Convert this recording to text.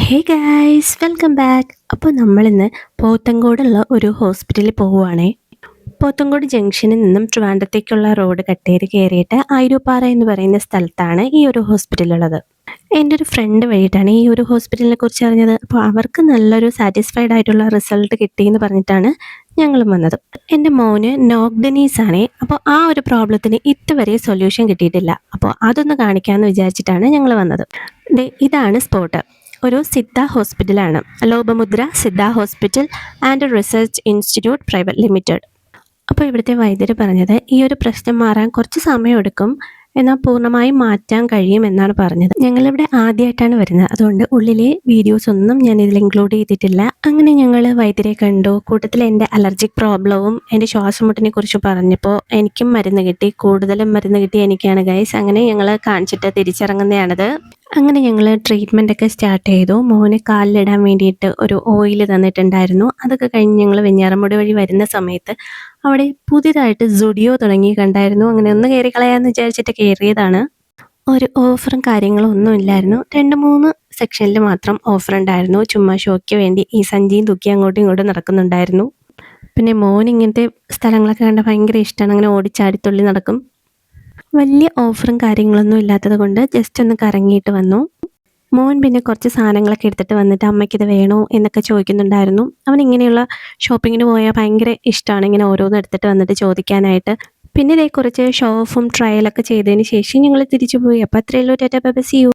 Hey guys welcome back. അപ്പോൾ നമ്മളിന്ന് പോത്തങ്കോടുള്ള ഒരു ഹോസ്പിറ്റലിൽ പോവുകയാണേ. പോത്തങ്കോട് ജംഗ്ഷനിൽ നിന്നും ട്രിവാൻഡ്രത്തേക്കുള്ള റോഡ് കട്ട് ചെയ്ത് കയറിയിട്ട് ആയിരൂപ്പാറ എന്ന് പറയുന്ന സ്ഥലത്താണ് ഈ ഒരു ഹോസ്പിറ്റലുള്ളത്. എൻ്റെ ഒരു ഫ്രണ്ട് വഴിയിട്ടാണ് ഈ ഒരു ഹോസ്പിറ്റലിനെ കുറിച്ച് അറിഞ്ഞത്. അപ്പോൾ അവർക്ക് നല്ലൊരു സാറ്റിസ്ഫൈഡ് ആയിട്ടുള്ള റിസൾട്ട് കിട്ടിയെന്ന് പറഞ്ഞിട്ടാണ് ഞങ്ങളും വന്നത്. എൻ്റെ മോന് നോക്ഡനീസ് ആണേ. അപ്പോൾ ആ ഒരു പ്രോബ്ലത്തിന് ഇതുവരെ സൊല്യൂഷൻ കിട്ടിയിട്ടില്ല. അപ്പോൾ അതൊന്ന് കാണിക്കാമെന്ന് വിചാരിച്ചിട്ടാണ് ഞങ്ങൾ വന്നത്. ഇതാണ് സ്പോട്ട്. ഒരു സിദ്ധ ഹോസ്പിറ്റലാണ്. Lopamudra Siddha hospital and research institute private limited. അപ്പോൾ ഇവിടുത്തെ വൈദ്യർ പറഞ്ഞത് ഈ ഒരു പ്രശ്നം മാറാൻ കുറച്ച് സമയമെടുക്കും, എന്നാൽ പൂർണ്ണമായും മാറ്റാൻ കഴിയും എന്നാണ് പറഞ്ഞത്. ഞങ്ങളിവിടെ ആദ്യമായിട്ടാണ് വരുന്നത്, അതുകൊണ്ട് ഉള്ളിലെ വീഡിയോസ് ഒന്നും ഞാൻ ഇതിൽ ഇൻക്ലൂഡ് ചെയ്തിട്ടില്ല. അങ്ങനെ ഞങ്ങൾ വൈദ്യരെ കണ്ടു. കൂട്ടത്തിൽ എൻ്റെ അലർജിക് പ്രോബ്ലവും എൻ്റെ ശ്വാസമുട്ടിനെ കുറിച്ച് പറഞ്ഞപ്പോൾ എനിക്കും മരുന്ന് കിട്ടി. കൂടുതലും മരുന്ന് കിട്ടി എനിക്കാണ് ഗൈസ്. അങ്ങനെ ഞങ്ങൾ കാണിച്ചിട്ട് തിരിച്ചിറങ്ങുന്നതാണത്. അങ്ങനെ ഞങ്ങൾ ട്രീറ്റ്മെൻറ്റൊക്കെ സ്റ്റാർട്ട് ചെയ്തു. മോന് കാലിലിടാൻ വേണ്ടിയിട്ട് ഒരു ഓയിൽ തന്നിട്ടുണ്ടായിരുന്നു. അതൊക്കെ കഴിഞ്ഞ് ഞങ്ങൾ വെഞ്ഞാറമ്മൂട് വഴി വരുന്ന സമയത്ത് അവിടെ പുതിയതായിട്ട് സുഡിയോ തുടങ്ങി കണ്ടായിരുന്നു. അങ്ങനെ ഒന്ന് കയറി കളയാമെന്ന് വിചാരിച്ചിട്ട് കയറിയതാണ്. ഒരു ഓഫറും കാര്യങ്ങളും ഒന്നും ഇല്ലായിരുന്നു. 2-3 സെക്ഷനിൽ മാത്രം ഓഫർ ഉണ്ടായിരുന്നു. ചുമ്മാ ഷോയ്ക്ക് വേണ്ടി ഈ സഞ്ചിയും തൂക്കി അങ്ങോട്ടും ഇങ്ങോട്ടും നടക്കുന്നുണ്ടായിരുന്നു. പിന്നെ മോൻ ഇങ്ങനത്തെ സ്ഥലങ്ങളൊക്കെ കണ്ട ഭയങ്കര ഇഷ്ടമാണ്. അങ്ങനെ ഓടിച്ചാടിത്തുള്ളി നടക്കും. വലിയ ഓഫറും കാര്യങ്ങളൊന്നും ഇല്ലാത്തത് കൊണ്ട് ജസ്റ്റ് ഒന്ന് കറങ്ങിയിട്ട് വന്നു. മോൻ പിന്നെ കുറച്ച് സാധനങ്ങളൊക്കെ എടുത്തിട്ട് വന്നിട്ട് അമ്മയ്ക്കിത് വേണോ എന്നൊക്കെ ചോദിക്കുന്നുണ്ടായിരുന്നു. അവൻ ഇങ്ങനെയുള്ള ഷോപ്പിങ്ങിന് പോയാൽ ഭയങ്കര ഇഷ്ടമാണ് ഇങ്ങനെ ഓരോന്ന് എടുത്തിട്ട് വന്നിട്ട് ചോദിക്കാനായിട്ട്. പിന്നെ കുറച്ച് ഷോ ഓഫും ട്രയലൊക്കെ ചെയ്തതിന് ശേഷം ഞങ്ങൾ തിരിച്ചു പോയി. അപ്പോൾ അത്രയുള്ളൂ. Tata bye bye, see U.